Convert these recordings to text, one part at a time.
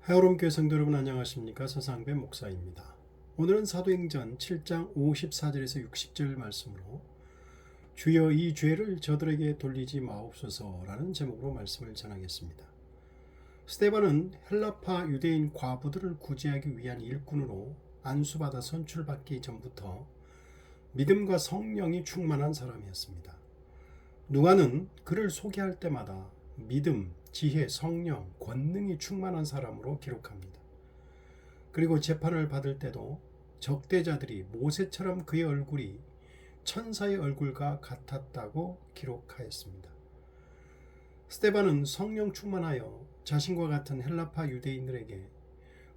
하여롬 교회 성도 여러분 안녕하십니까? 서상배 목사입니다. 오늘은 사도행전 7장 54절에서 60절 말씀으로 주여 이 죄를 저들에게 돌리지 마옵소서라는 제목으로 말씀을 전하겠습니다. 스데반은 헬라파 유대인 과부들을 구제하기 위한 일꾼으로 안수받아 선출받기 전부터 믿음과 성령이 충만한 사람이었습니다. 누가는 그를 소개할 때마다 믿음, 지혜, 성령, 권능이 충만한 사람으로 기록합니다. 그리고 재판을 받을 때도 적대자들이 모세처럼 그의 얼굴이 천사의 얼굴과 같았다고 기록하였습니다. 스데반은 성령 충만하여 자신과 같은 헬라파 유대인들에게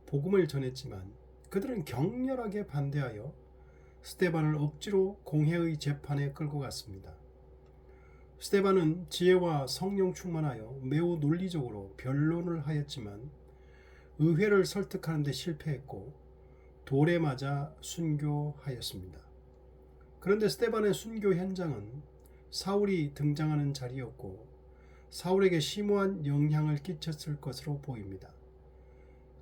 복음을 전했지만 그들은 격렬하게 반대하여 스데반을 억지로 공회의 재판에 끌고 갔습니다. 스데반은 지혜와 성령 충만하여 매우 논리적으로 변론을 하였지만 의회를 설득하는 데 실패했고 돌에 맞아 순교하였습니다. 그런데 스데반의 순교 현장은 사울이 등장하는 자리였고 사울에게 심오한 영향을 끼쳤을 것으로 보입니다.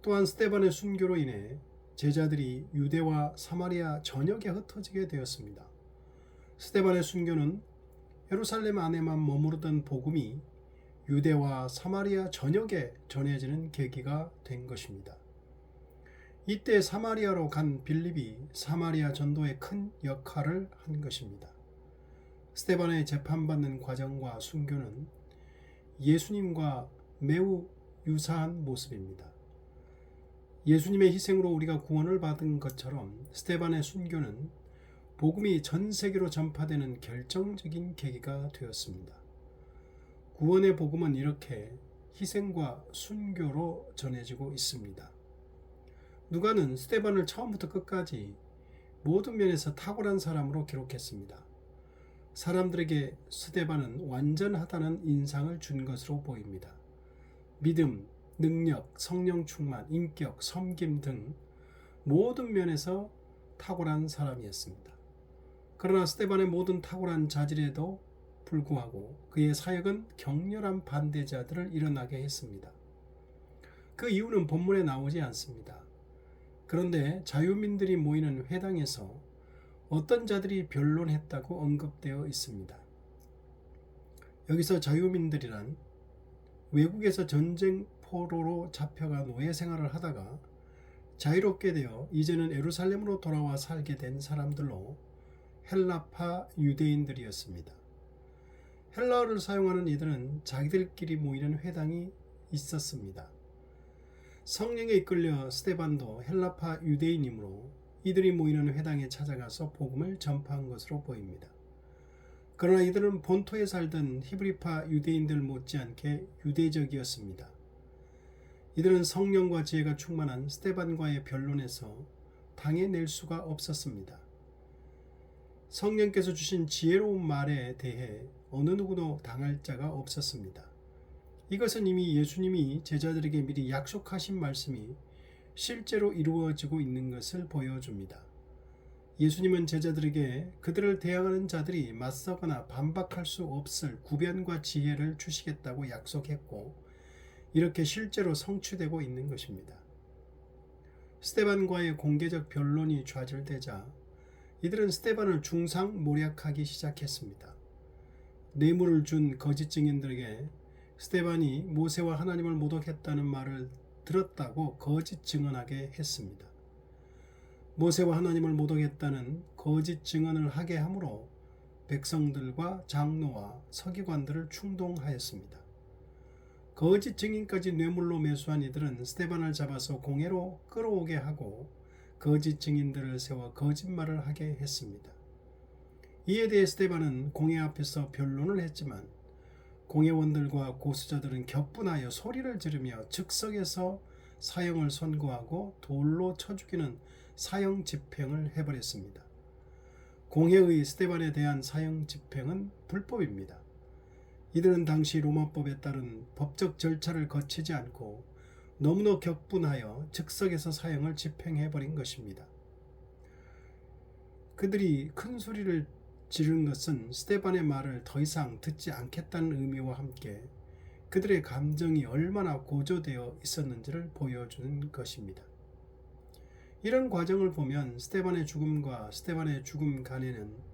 또한 스데반의 순교로 인해 제자들이 유대와 사마리아 전역에 흩어지게 되었습니다. 스데반의 순교는 예루살렘 안에만 머무르던 복음이 유대와 사마리아 전역에 전해지는 계기가 된 것입니다. 이때 사마리아로 간 빌립이 사마리아 전도에 큰 역할을 한 것입니다. 스데반의 재판받는 과정과 순교는 예수님과 매우 유사한 모습입니다. 예수님의 희생으로 우리가 구원을 받은 것처럼 스데반의 순교는 복음이 전 세계로 전파되는 결정적인 계기가 되었습니다. 구원의 복음은 이렇게 희생과 순교로 전해지고 있습니다. 누가는 스데반을 처음부터 끝까지 모든 면에서 탁월한 사람으로 기록했습니다. 사람들에게 스데반은 완전하다는 인상을 준 것으로 보입니다. 믿음, 능력, 성령 충만, 인격, 섬김 등 모든 면에서 탁월한 사람이었습니다. 그러나 스데반의 모든 탁월한 자질에도 불구하고 그의 사역은 격렬한 반대자들을 일어나게 했습니다. 그 이유는 본문에 나오지 않습니다. 그런데 자유민들이 모이는 회당에서 어떤 자들이 변론했다고 언급되어 있습니다. 여기서 자유민들이란 외국에서 전쟁 포로로 잡혀가 노예 생활을 하다가 자유롭게 되어 이제는 예루살렘으로 돌아와 살게 된 사람들로 헬라파 유대인들이었습니다. 헬라어를 사용하는 이들은 자기들끼리 모이는 회당이 있었습니다. 성령에 이끌려 스데반도 헬라파 유대인이므로 이들이 모이는 회당에 찾아가서 복음을 전파한 것으로 보입니다. 그러나 이들은 본토에 살던 히브리파 유대인들 못지않게 유대적이었습니다. 이들은 성령과 지혜가 충만한 스데반과의 변론에서 당해낼 수가 없었습니다. 성령께서 주신 지혜로운 말에 대해 어느 누구도 당할 자가 없었습니다. 이것은 이미 예수님이 제자들에게 미리 약속하신 말씀이 실제로 이루어지고 있는 것을 보여줍니다. 예수님은 제자들에게 그들을 대항하는 자들이 맞서거나 반박할 수 없을 구변과 지혜를 주시겠다고 약속했고 이렇게 실제로 성취되고 있는 것입니다. 스데반과의 공개적 변론이 좌절되자 이들은 스데반을 중상모략하기 시작했습니다. 뇌물을 준 거짓 증인들에게 스데반이 모세와 하나님을 모독했다는 말을 들었다고 거짓 증언하게 했습니다. 모세와 하나님을 모독했다는 거짓 증언을 하게 함으로 백성들과 장로와 서기관들을 충동하였습니다. 거짓 증인까지 뇌물로 매수한 이들은 스데반을 잡아서 공회로 끌어오게 하고 거짓 증인들을 세워 거짓말을 하게 했습니다. 이에 대해 스데반은 공회 앞에서 변론을 했지만 공회원들과 고수자들은 격분하여 소리를 지르며 즉석에서 사형을 선고하고 돌로 쳐 죽이는 사형 집행을 해버렸습니다. 공회의 스데반에 대한 사형 집행은 불법입니다. 이들은 당시 로마법에 따른 법적 절차를 거치지 않고 너무나 격분하여 즉석에서 사형을 집행해버린 것입니다. 그들이 큰 소리를 지른 것은 스데반의 말을 더 이상 듣지 않겠다는 의미와 함께 그들의 감정이 얼마나 고조되어 있었는지를 보여주는 것입니다. 이런 과정을 보면 스데반의 죽음과 스데반의 죽음 간에는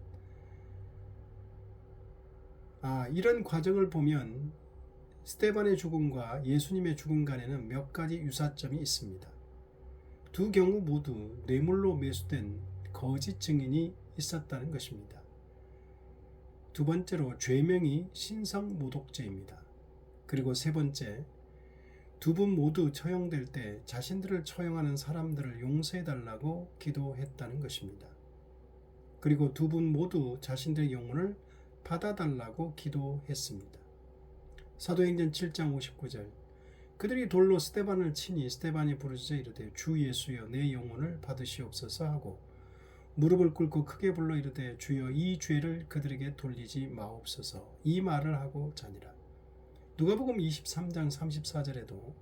이런 과정을 보면 스데반의 죽음과 예수님의 죽음 간에는 몇 가지 유사점이 있습니다. 두 경우 모두 뇌물로 매수된 거짓 증인이 있었다는 것입니다. 두 번째로 죄명이 신성모독죄입니다. 그리고 세 번째, 두 분 모두 처형될 때 자신들을 처형하는 사람들을 용서해달라고 기도했다는 것입니다. 그리고 두 분 모두 자신들의 영혼을 받아달라고 기도했습니다. 사도행전 7장 59절, 그들이 돌로 스데반을 치니 스데반이 부르짖어 이르되 주 예수여 내 영혼을 받으시옵소서 하고 무릎을 꿇고 크게 불러 이르되 주여 이 죄를 그들에게 돌리지 마옵소서 이 말을 하고 자니라. 누가복음 23장 34절에도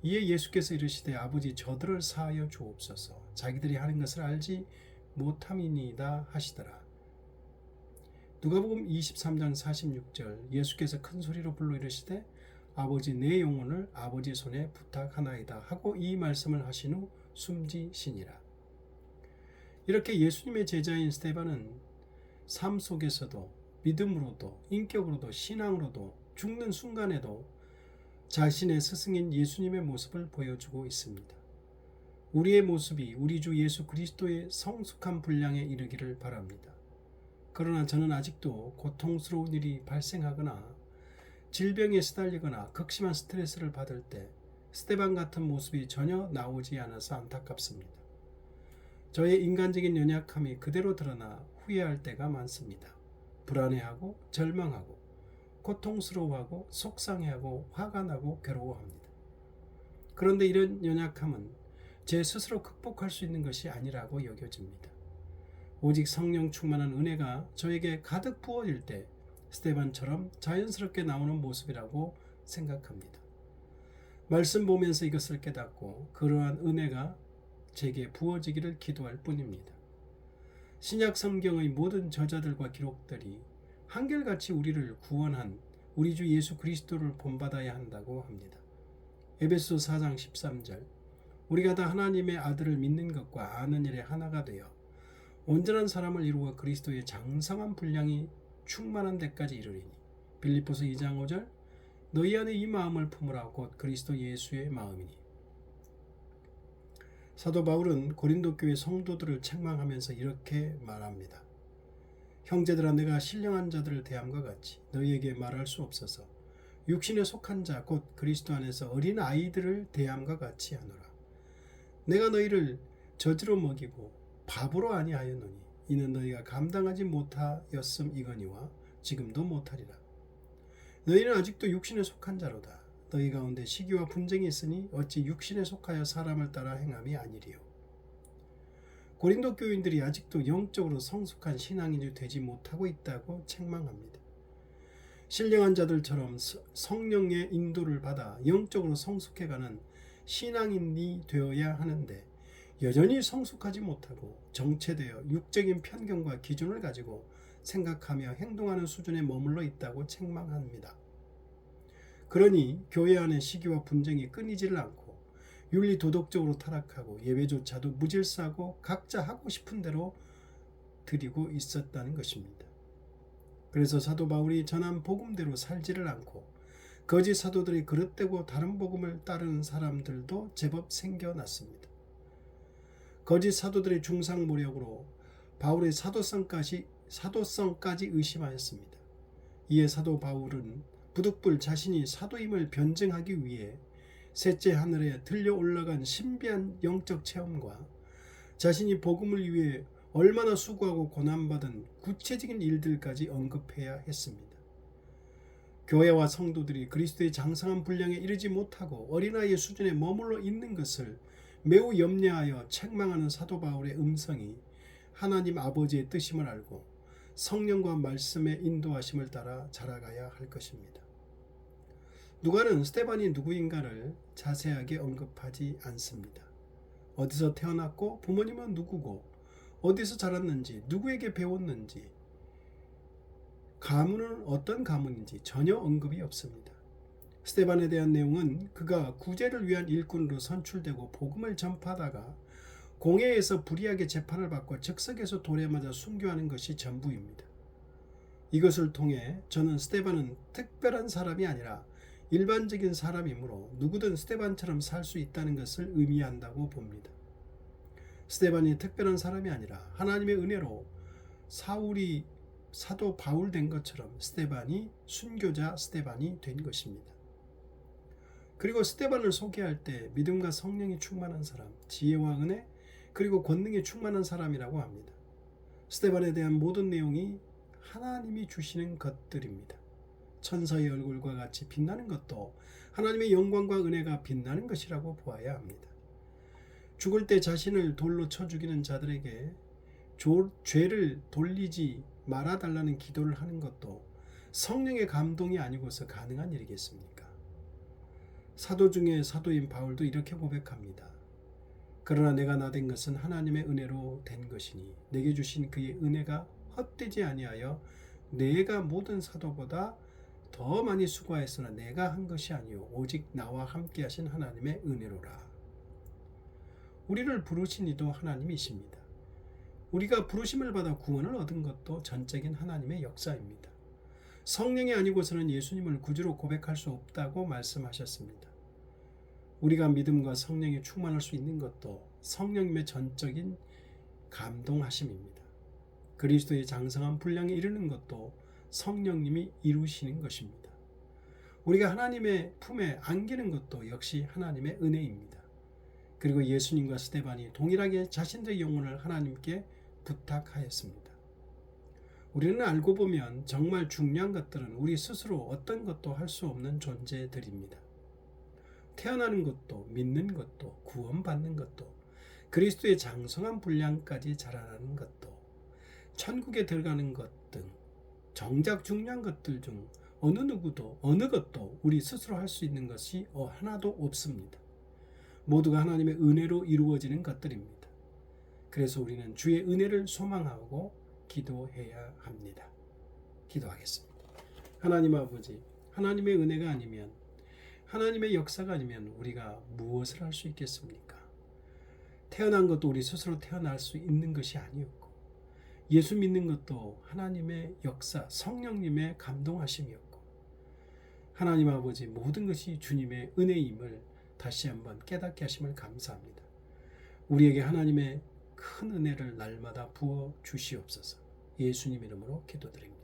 이에 예수께서 이르시되 아버지 저들을 사하여 주옵소서 자기들이 하는 것을 알지 못함이니이다 하시더라. 누가복음 23장 46절 예수께서 큰 소리로 불러 이르시되 아버지 내 영혼을 아버지 손에 부탁하나이다 하고 이 말씀을 하신 후 숨지시니라. 이렇게 예수님의 제자인 스데반은 삶 속에서도 믿음으로도 인격으로도 신앙으로도 죽는 순간에도 자신의 스승인 예수님의 모습을 보여주고 있습니다. 우리의 모습이 우리 주 예수 그리스도의 성숙한 분량에 이르기를 바랍니다. 그러나 저는 아직도 고통스러운 일이 발생하거나 질병에 시달리거나 극심한 스트레스를 받을 때 스데반 같은 모습이 전혀 나오지 않아서 안타깝습니다. 저의 인간적인 연약함이 그대로 드러나 후회할 때가 많습니다. 불안해하고 절망하고 고통스러워하고 속상해하고 화가 나고 괴로워합니다. 그런데 이런 연약함은 제 스스로 극복할 수 있는 것이 아니라고 여겨집니다. 오직 성령 충만한 은혜가 저에게 가득 부어질 때 스데반처럼 자연스럽게 나오는 모습이라고 생각합니다. 말씀 보면서 이것을 깨닫고 그러한 은혜가 제게 부어지기를 기도할 뿐입니다. 신약 성경의 모든 저자들과 기록들이 한결같이 우리를 구원한 우리 주 예수 그리스도를 본받아야 한다고 합니다. 에베소 4장 13절 우리가 다 하나님의 아들을 믿는 것과 아는 일에 하나가 되어 온전한 사람을 이루어 그리스도의 장성한 분량이 충만한 데까지 이르리니 빌립보서 2장 5절 너희 안에 이 마음을 품으라 곧 그리스도 예수의 마음이니. 사도 바울은 고린도 교회 성도들을 책망하면서 이렇게 말합니다. 형제들아 내가 신령한 자들을 대함과 같이 너희에게 말할 수 없어서 육신에 속한 자 곧 그리스도 안에서 어린 아이들을 대함과 같이 하노라. 내가 너희를 저지로 먹이고 밥으로 아니하였노니 이는 너희가 감당하지 못하였음이거니와 지금도 못하리라. 너희는 아직도 육신에 속한 자로다. 너희 가운데 시기와 분쟁이 있으니 어찌 육신에 속하여 사람을 따라 행함이 아니리요. 고린도 교인들이 아직도 영적으로 성숙한 신앙인이 되지 못하고 있다고 책망합니다. 신령한 자들처럼 성령의 인도를 받아 영적으로 성숙해가는 신앙인이 되어야 하는데 여전히 성숙하지 못하고 정체되어 육적인 편견과 기준을 가지고 생각하며 행동하는 수준에 머물러 있다고 책망합니다. 그러니 교회 안에 시기와 분쟁이 끊이지를 않고 윤리 도덕적으로 타락하고 예배조차도 무질서하고 각자 하고 싶은 대로 드리고 있었다는 것입니다. 그래서 사도 바울이 전한 복음대로 살지를 않고 거짓 사도들이 그릇되고 다른 복음을 따르는 사람들도 제법 생겨났습니다. 거짓 사도들의 중상모략으로 바울의 사도성까지 의심하였습니다. 이에 사도 바울은 부득불 자신이 사도임을 변증하기 위해 셋째 하늘에 들려 올라간 신비한 영적 체험과 자신이 복음을 위해 얼마나 수고하고 고난받은 구체적인 일들까지 언급해야 했습니다. 교회와 성도들이 그리스도의 장성한 분량에 이르지 못하고 어린아이의 수준에 머물러 있는 것을 매우 염려하여 책망하는 사도 바울의 음성이 하나님 아버지의 뜻임을 알고 성령과 말씀의 인도하심을 따라 자라가야 할 것입니다. 누가는 스데반이 누구인가를 자세하게 언급하지 않습니다. 어디서 태어났고 부모님은 누구고 어디서 자랐는지 누구에게 배웠는지 가문은 어떤 가문인지 전혀 언급이 없습니다. 스데반에 대한 내용은 그가 구제를 위한 일꾼으로 선출되고 복음을 전파하다가 공회에서 불의하게 재판을 받고 즉석에서 돌에 맞아 순교하는 것이 전부입니다. 이것을 통해 저는 스데반은 특별한 사람이 아니라 일반적인 사람이므로 누구든 스데반처럼 살 수 있다는 것을 의미한다고 봅니다. 스데반이 특별한 사람이 아니라 하나님의 은혜로 사울이 사도 바울 된 것처럼 스데반이 순교자 스데반이 된 것입니다. 그리고 스데반을 소개할 때 믿음과 성령이 충만한 사람, 지혜와 은혜, 그리고 권능이 충만한 사람이라고 합니다. 스데반에 대한 모든 내용이 하나님이 주시는 것들입니다. 천사의 얼굴과 같이 빛나는 것도 하나님의 영광과 은혜가 빛나는 것이라고 보아야 합니다. 죽을 때 자신을 돌로 쳐 죽이는 자들에게 죄를 돌리지 말아달라는 기도를 하는 것도 성령의 감동이 아니고서 가능한 일이겠습니까? 사도 중에 사도인 바울도 이렇게 고백합니다. 그러나 내가 나된 것은 하나님의 은혜로 된 것이니 내게 주신 그의 은혜가 헛되지 아니하여 내가 모든 사도보다 더 많이 수고하였으나 내가 한 것이 아니요 오직 나와 함께 하신 하나님의 은혜로라. 우리를 부르신 이도 하나님이십니다. 우리가 부르심을 받아 구원을 얻은 것도 전적인 하나님의 역사입니다. 성령이 아니고서는 예수님을 구주로 고백할 수 없다고 말씀하셨습니다. 우리가 믿음과 성령에 충만할 수 있는 것도 성령님의 전적인 감동하심입니다. 그리스도의 장성한 분량에 이르는 것도 성령님이 이루시는 것입니다. 우리가 하나님의 품에 안기는 것도 역시 하나님의 은혜입니다. 그리고 예수님과 스데반이 동일하게 자신들의 영혼을 하나님께 부탁하였습니다. 우리는 알고 보면 정말 중요한 것들은 우리 스스로 어떤 것도 할 수 없는 존재들입니다. 태어나는 것도, 믿는 것도, 구원받는 것도, 그리스도의 장성한 분량까지 자라나는 것도, 천국에 들어가는 것 등 정작 중요한 것들 중 어느 누구도 어느 것도 우리 스스로 할 수 있는 것이 하나도 없습니다. 모두가 하나님의 은혜로 이루어지는 것들입니다. 그래서 우리는 주의 은혜를 소망하고 기도해야 합니다. 기도하겠습니다. 하나님 아버지, 하나님의 은혜가 아니면, 하나님의 역사가 아니면 우리가 무엇을 할 수 있겠습니까? 태어난 것도 우리 스스로 태어날 수 있는 것이 아니었고, 예수 믿는 것도 하나님의 역사, 성령님의 감동하심이었고, 하나님 아버지 모든 것이 주님의 은혜임을 다시 한번 깨닫게 하심을 감사합니다. 우리에게 하나님의 큰 은혜를 날마다 부어 주시옵소서. 예수님 이름으로 기도드립니다.